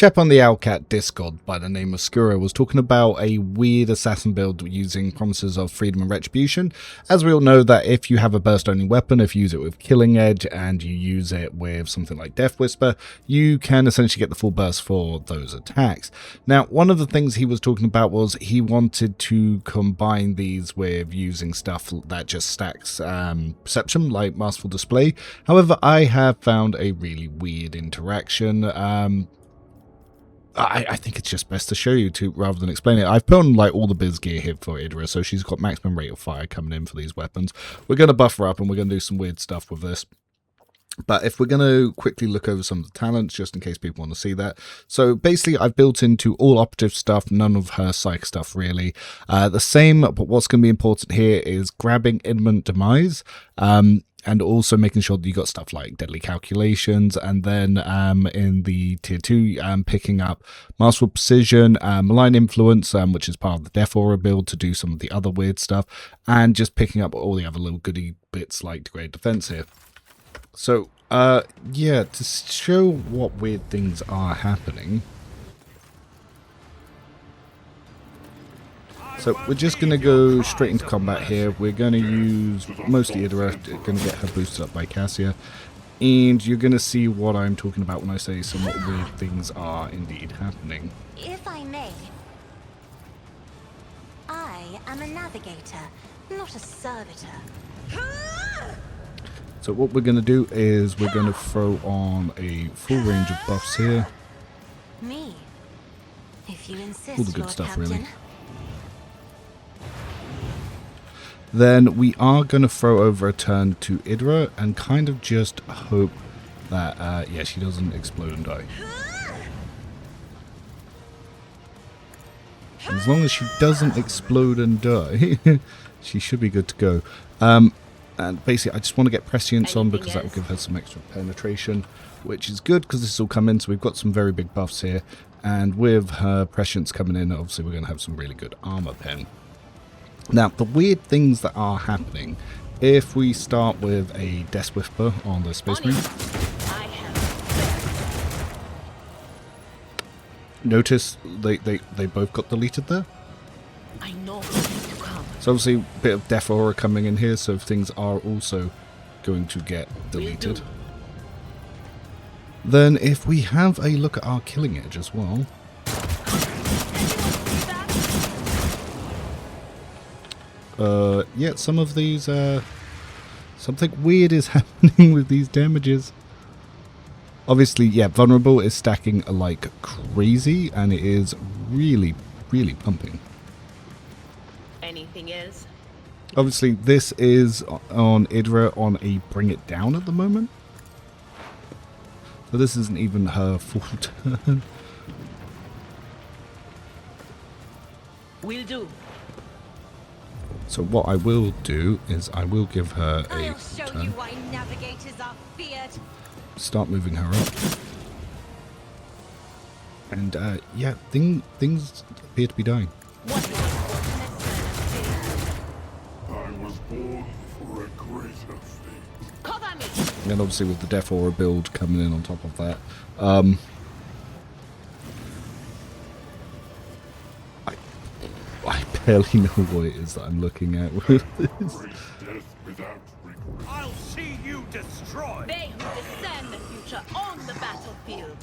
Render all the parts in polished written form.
chap on the Owlcat Discord by the name of Skuro was talking about a weird assassin build using promises of freedom and retribution. As we all know, that if you have a burst only weapon, if you use it with Killing Edge and you use it with something like Death Whisper, you can essentially get the full burst for those attacks. Now, one of the things he was talking about was he wanted to combine these with using stuff that just stacks perception, like Masterful Display. However, I have found a really weird interaction. I think it's just best to show you rather than explain it. I've put on like all the biz gear here for Idira, so she's got maximum rate of fire coming in for these weapons. We're going to buff her up and we're going to do some weird stuff with this. But if we're going to quickly look over some of the talents, just in case people want to see that. So basically, I've built into all operative stuff, none of her psych stuff really. The same, but what's going to be important here is grabbing imminent demise. And also making sure that you got stuff like Deadly Calculations, and then in the tier 2, picking up Masterful Precision, Malign Influence, which is part of the Death Aura build to do some of the other weird stuff, and just picking up all the other little goody bits like Degrade Defense here. So, yeah, to show what weird things are happening. So we're just going to go straight into combat here. We're going to use mostly Idira, going to get her boosted up by Cassia. And you're going to see what I'm talking about when I say some weird things are indeed happening. If I may, I am a navigator, not a servitor. So what we're going to do is we're going to throw on a full range of buffs here. Me, if you insist, All the good Lord stuff, Captain. really. Then we are going to throw over a turn to Idira and kind of just hope that, yeah, she doesn't explode and die. And as long as she doesn't explode and die, she should be good to go. And basically, I just want to get Prescience on because that will give her some extra penetration, which is good because this will come in. So we've got some very big buffs here. And with her Prescience coming in, obviously we're going to have some really good armor pen. Now, the weird things that are happening, if we start with a Death Whisper on the Space Marine, notice they both got deleted there. I know. So obviously a bit of Death Aura coming in here, so things are also going to get deleted. Then if we have a look at our Killing Edge as well. Yeah, some of these, something weird is happening with these damages. Obviously, yeah, Vulnerable is stacking like crazy, and it is really, really pumping. Anything else? Obviously, this is on Idira on a Bring It Down at the moment. So this isn't even her full turn. Will do. So what I will do is I will give her a I'll show turn. you why navigators are feared. Start moving her up. And yeah, things appear to be dying. I was born for a greater fate. Cover me. And obviously with the Death Aura build coming in on top of that. I barely know what it is that I'm looking at with this. Death without regret. I'll see you destroyed! They who discern the future on the battlefield.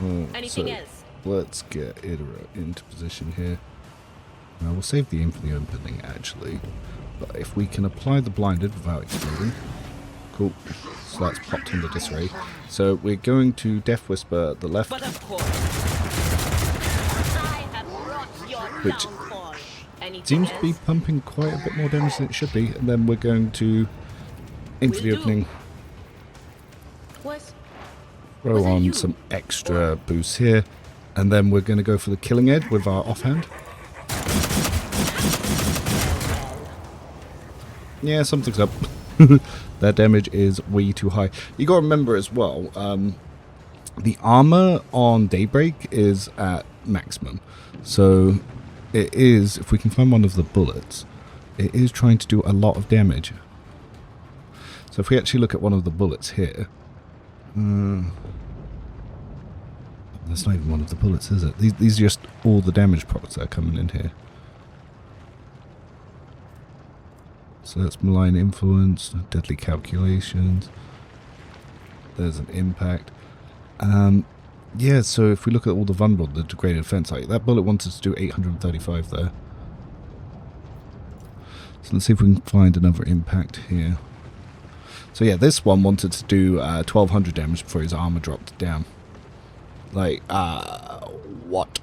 Oh, Anything so else? let's get Idira into position here. Now we'll save the aim for the opening actually. But if we can apply the blinded without exploding. Cool. So that's popped into disarray. So we're going to Death Whisper at the left. But of course, I have brought your Which downfall. Anything seems to be else? pumping quite a bit more damage than it should be. And then we're going to aim for the Will do. opening. What? Throw Was that on you? some extra boosts here. And then we're going to go for the Killing Edge with our offhand. Yeah, something's up. Their damage is way too high. You got to remember as well, the armor on Daybreak is at maximum. So it is, if we can find one of the bullets, it is trying to do a lot of damage. So if we actually look at one of the bullets here, that's not even one of the bullets, is it? These are just all the damage procs that are coming in here. So that's malign influence, deadly calculations. There's an impact. Yeah, so if we look at all the vulnerable, the degraded defense, like that bullet wanted to do 835 there. So let's see if we can find another impact here. So yeah, this one wanted to do 1200 damage before his armor dropped down. Like, what?